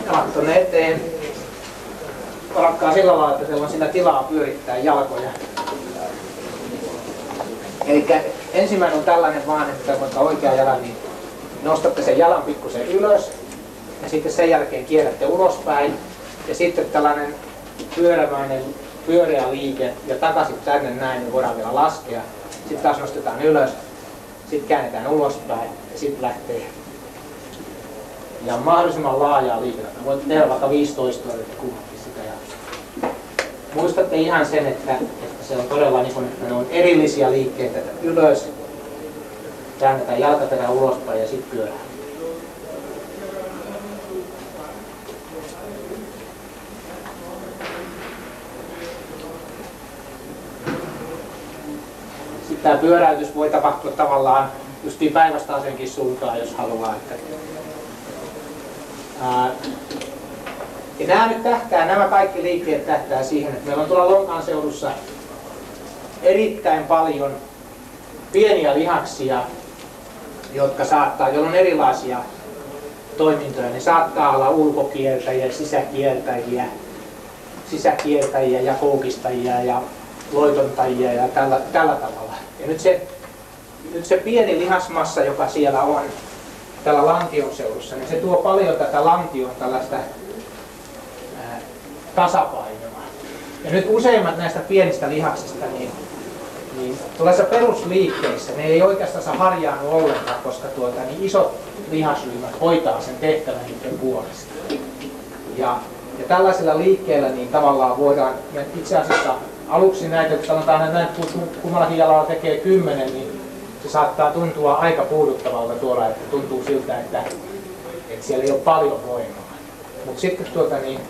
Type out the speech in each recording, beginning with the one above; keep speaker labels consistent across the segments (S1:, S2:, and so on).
S1: jalat tuonne eteen. Alkaa sillä lailla, että siellä on siinä tilaa pyörittää jalkoja. Eli ensimmäinen on tällainen vaan, että kun oikea jalan, niin nostatte sen jalan pikkusen ylös. Ja sitten sen jälkeen kierrätte ulospäin. Ja sitten tällainen pyöreä liike ja takaisin tänne näin, niin voidaan vielä laskea. Sitten taas nostetaan ylös. Sitten käännetään ulospäin ja sitten lähtee. Ja mahdollisimman laajaa liikettä. Voit tehdä vaikka 15 kummatkin sitä. Muistatte ihan sen, että se on todella niin kuin, että ne on erillisiä liikkeitä. Ylös, käännetään jalkaterä ulospäin ja sitten pyörää. Sitten tämä pyöräytys voi tapahtua tavallaan justiin päinvastaiseenkin suuntaan, jos haluaa. Ja nämä kaikki liikkeet tähtää siihen, että meillä on tuolla lonkan seudussa erittäin paljon pieniä lihaksia, joilla on erilaisia toimintoja. Ne saattaa olla ulkokiertäjiä, sisäkiertäjiä ja koukistajia ja loitontajia ja tällä tavalla. Ja nyt se pieni lihasmassa, joka siellä on tällä lantion seudussa, niin se tuo paljon tätä lantion tällaista tasapainoa. Ja nyt useimmat näistä pienistä lihaksista, niin tuollaisissa perusliikkeissä ne ei oikeastaan harjaannu ollenkaan, koska niin isot lihasryhmät hoitaa sen tehtävän niiden puolesta. Ja tällaisilla liikkeillä niin tavallaan voidaan, itse asiassa aluksi näitä, että sanotaan, että kummallakin jalalla tekee 10, niin se saattaa tuntua aika puuduttavalta tuolla, että tuntuu siltä, että siellä ei ole paljon voimaa. Mutta sitten niin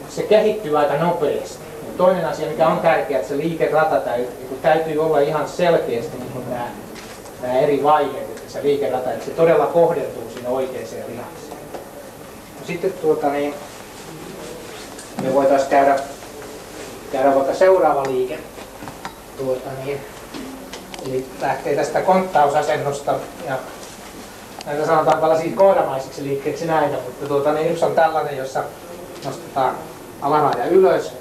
S1: se kehittyy aika nopeasti. Ja toinen asia, mikä on tärkeää, että se liikerata täytyy olla ihan selkeästi niin nämä eri vaiheet, että se liikerata, että se todella kohdentuu sinne oikeaan lihakseen. Sitten me voitaisiin käydä vaikka seuraava liike. Eli lähtee tästä konttausasennosta ja näitä sanotaan tällaisia koiramaisiksi liikkeeksi näitä, mutta yksi on tällainen, jossa nostetaan alaraja ylös,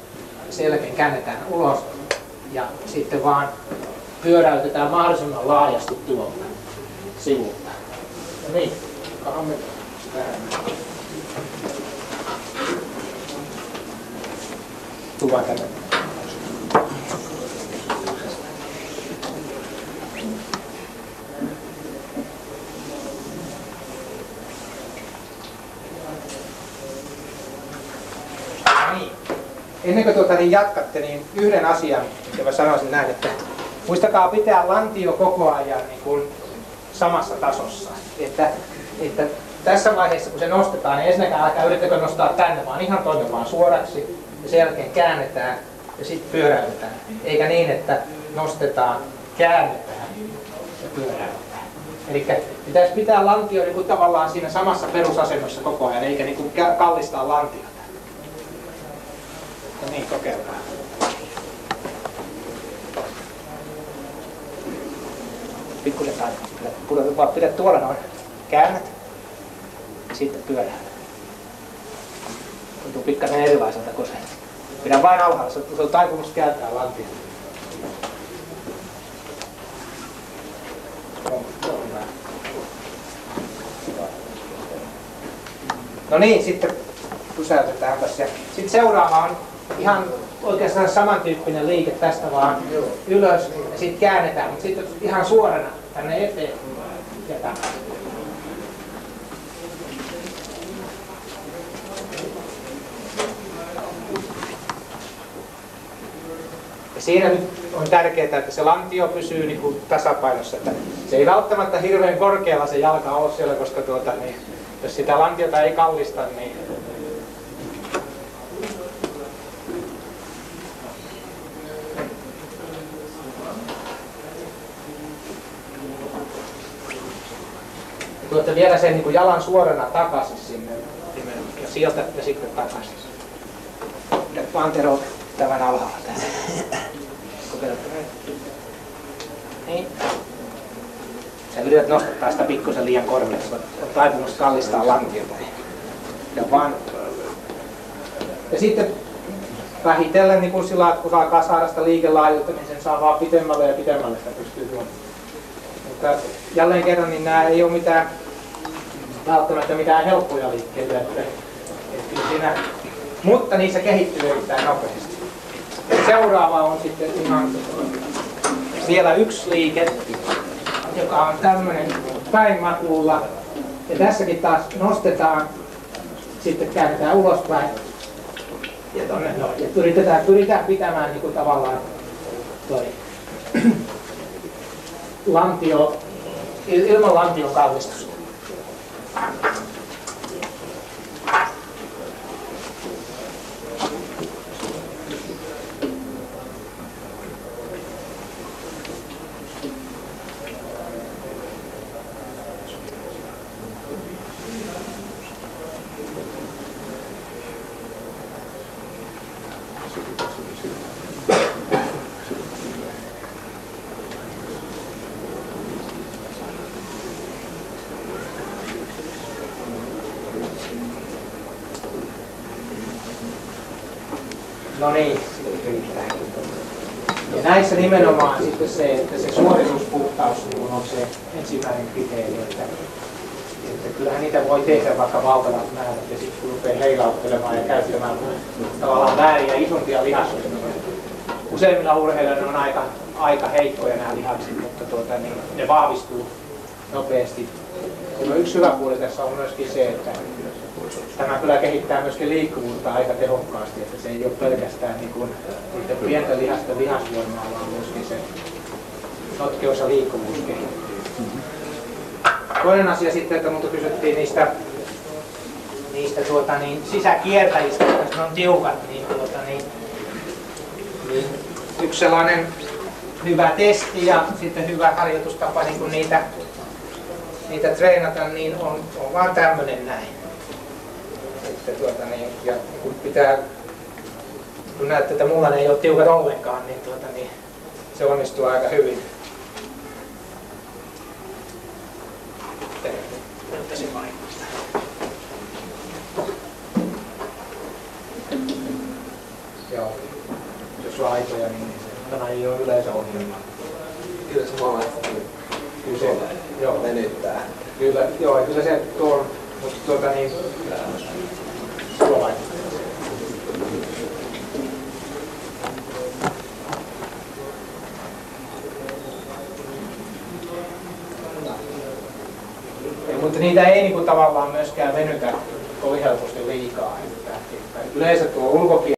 S1: sen jälkeen käännetään ulos ja sitten vaan pyöräytetään mahdollisimman laajasti tuolta sivulta. No niin, tuu vaan tänne. Ennen kuin jatkatte, niin yhden asian, minkä mä sanoisin näin, että muistakaa pitää lantio koko ajan niin kuin samassa tasossa. Että tässä vaiheessa, kun se nostetaan, niin ensinnäkään älkää yrittäkö nostaa tänne, vaan ihan toinen vaan suoraksi. Ja sen jälkeen käännetään ja sitten pyöräytetään. Eikä niin, että nostetaan, käännetään ja pyöräytetään. Eli pitäisi pitää lantio niin kuin tavallaan siinä samassa perusasennossa koko ajan, eikä niin kuin kallistaa lantiota. No niin, kokeillaan. Pikkusen taipaa. Pidä tuolla noin. Käännät. Ja sitten pyörää. Tuntuu pikkasen erilaiselta kuin se. Pidä vain alhaalla. Se on taipumus kääntää lantia. No niin, sitten pysäytetäänpäs. Sitten seuraava on ihan oikeastaan samantyyppinen liike tästä vaan ylös ja sitten käännetään, mutta sitten ihan suorana tänne eteen ja takaisin. Ja siinä nyt on tärkeää, että se lantio pysyy niin kuin tasapainossa. Että se ei välttämättä hirveän korkealla se jalka ole siellä, koska niin, jos sitä lantiota ei kallista, niin tuotte vielä sen niin kuin jalan suorana takaisin sinne ja sieltä ja sitten takaisin. Nyt vaan Tero tämän alhaalla tässä. Kokeilette. Niin. Sä yrität nostattaa sitä pikkusen liian korkealle, on taipumus kallistaa lantiota. Ja sitten vähitellen niin kun sillä, että kun alkaa saada sitä liikelaajuutta, niin sen saa vaan pitemmälle ja pitemmälle sitä pystyy tuomaan. Mutta jälleen kerran, niin nämä ei ole välttämättä mitään helppoja liikkeitä. Siinä, mutta niissä kehittyy erittäin nopeasti. Seuraava on sitten ihan vielä yksi liike, joka on tämmöinen päinmakuulla. Ja tässäkin taas nostetaan, sitten käännetään ulospäin. Ja tonne noin. Ja pyritään pitämään niin kuin tavallaan toi lantio, ilman lantion kallistusta. No niin, ja näissä nimenomaan sitten se, että se suorituspuhtaus on se ensimmäinen kriteeri, että kyllähän niitä voi tehdä vaikka valtavat määrät ja sitten kun rupeaa heilauttelemaan ja käyttämään tavallaan vääriä isompia lihasryhmiä. Useimmilla urheilijoilla on aika heikkoja nämä lihakset, mutta niin ne vahvistuu nopeasti. Ja yksi hyvä puoli tässä on myöskin se, että tämä kyllä kehittää myöskin liikkuvuutta aika tehokkaasti, että se ei ole pelkästään niin kuin niiden pienten lihasten lihasvoimaa, vaan myöskin se notkeus ja liikkuvuus kehittyy. Toinen asia sitten, että minulta kysyttiin niistä sisäkiertäjistä, jos ne on tiukat, niin yksi sellainen hyvä testi ja sitten hyvä harjoitustapa niin kun niitä treenata, niin on vaan tämmöinen näin. Ja kun näette, että mulla ei ole tiukat ollenkaan, niin se onnistuu aika hyvin. Joo, jos on aitoja, niin tämä ei ole yleensä ongelma.
S2: Kyllä se huomaa, että se venyttää.
S1: Kyllä se tuo, mutta sulla vaikuttaa. Mutta niitä ei niin kuin tavallaan myöskään venytä kovin helposti liikaa. Yleensä tuo ulkokieli